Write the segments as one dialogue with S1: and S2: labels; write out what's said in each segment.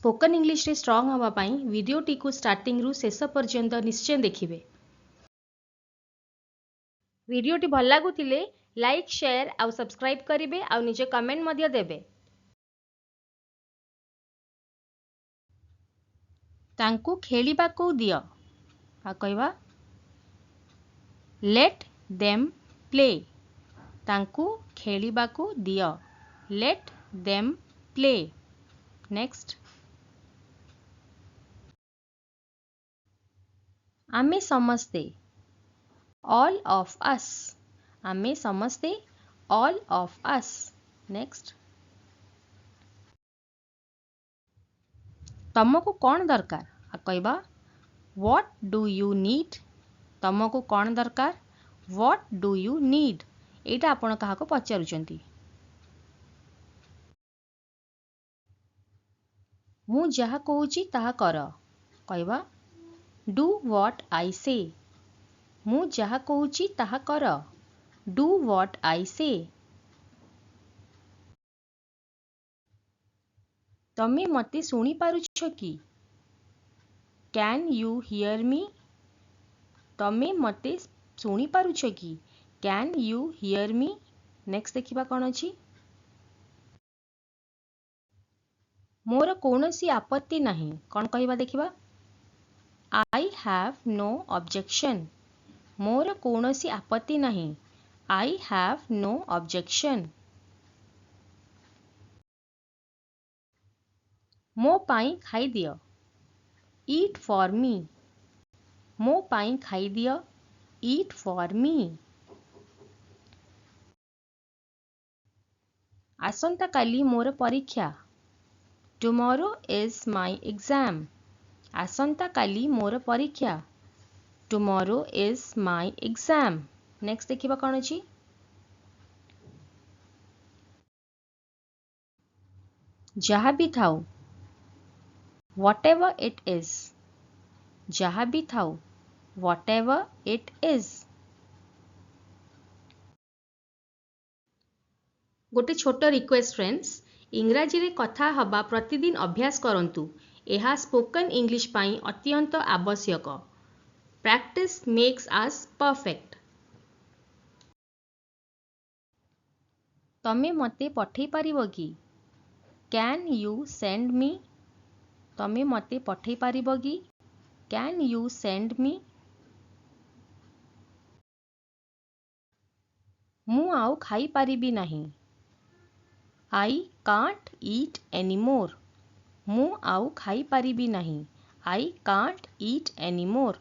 S1: Spoken English रे strong हवा पाई वीडियोटी को स्टार्टिंग रु शेष पर्यंत निश्चय देखिए। वीडियोटी भल लगुले लाइक शेयर आउ सब्सक्राइब करेंगे आउ निज कमेंट मध्य देबे। तांकु खेलिबाकू दियो आ कहवा लेट देम प्ले। तांकु खेलिबाकू दियो लेट देम प्ले। नेक्स्ट आमे समस्ते ऑल ऑफ अस। आमे समस्ते ऑल ऑफ अस। नेक्स्ट तमको कौन दरकार आ कहवा व्हाट डू यू नीड। तमको कौन दरकार व्हाट डू यू नीड। एटा आपण काहाको पचारुचंती। मु जहा कहूची ताहा कर कहवा डू व्हाट आई से। मु जहा कहूची ताहा कर डू व्हाट आई से। तमे मते सुनी पारुछ कि कैन यू हियर मी। तमे मते सुनी पारुछ कि can you hear me. Next देखिबा कोन अछि मोर कौनसी आपत्ति नहीं। कौन कहवा देखिबा आई हैव नो ऑब्जेक्शन। मोर कौनसी आपत्ति नहीं आई हैव नो ऑब्जेक्शन। मो पाई खाई दियो ईट फॉर मी। मो पाई खाई दियो ईट फॉर मी। आसंता काली मोर परीक्षा टुमारो इज माय एग्जाम। आसंता काली मोर परीक्षा tomorrow is my exam. Next देखिबा कोन अछि जहाँ भी थाउ व्हाटएवर इट इज। जहाँ भी थाउ व्हाटएवर इट इज। गोटे छोट रिक्वेस्ट फ्रेंड्स इंग्राजी रे कथा हबा प्रतिदिन अभ्यास करंतु। एहा स्पोकन इंग्लिश पाई अत्यंत आवश्यक। Practice makes us perfect. तमे मते पठै पारिबो कि कैन यू सेंड मी। तमे मते पठै पारिबो कि कैन यू सेंड मी। मु आउ खाई पारिबी नहीं I can't eat any more. मु आउ खाई पारिबी नहीं I can't eat any more.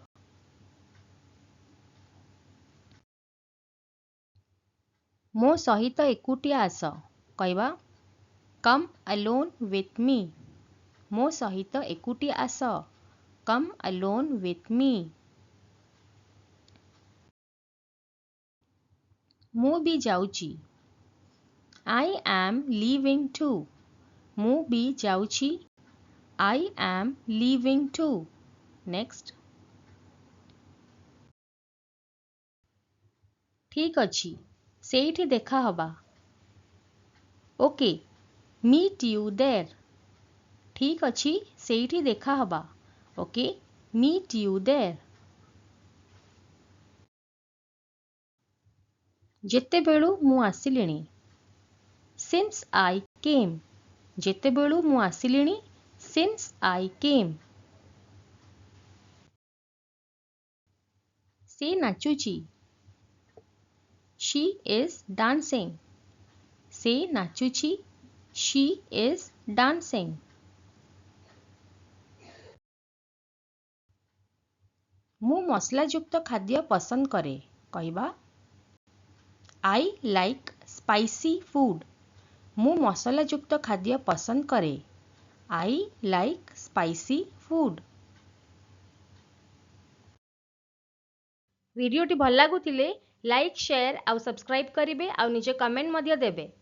S1: मो सहित एकुटिया आस कहवा कम अलोन विथ मी। मो सहित एकुटिया आस कम अलोन विथ मी। मु भी जाउची आई एम लीविंग टू। मु भी जाउची I am leaving too. Next ठीक अछि सेठी देखा हबा ओके मीट यू देयर। ठीक अछि सेठी देखा हबा ओके मीट यू देयर। जेते बेलू मु आसिलिणी सिंस आई केम। जेते बेलू मु आसिलिणी सिंस आई केम। से नाचुची शी इज डांसिंग। से नाचुची शी इज डांसिंग। मु मसला युक्त खाद्य पसंद करे कहवा आई लाइक स्पाइसी फूड। मु मसला युक्त खाद्य पसंद करे आई लाइक स्पाइसी फूड। वीडियोटी भल लगुले लाइक शेयर आउ सब्सक्राइब करेंगे आउ निज कमेंट मध्य देबे।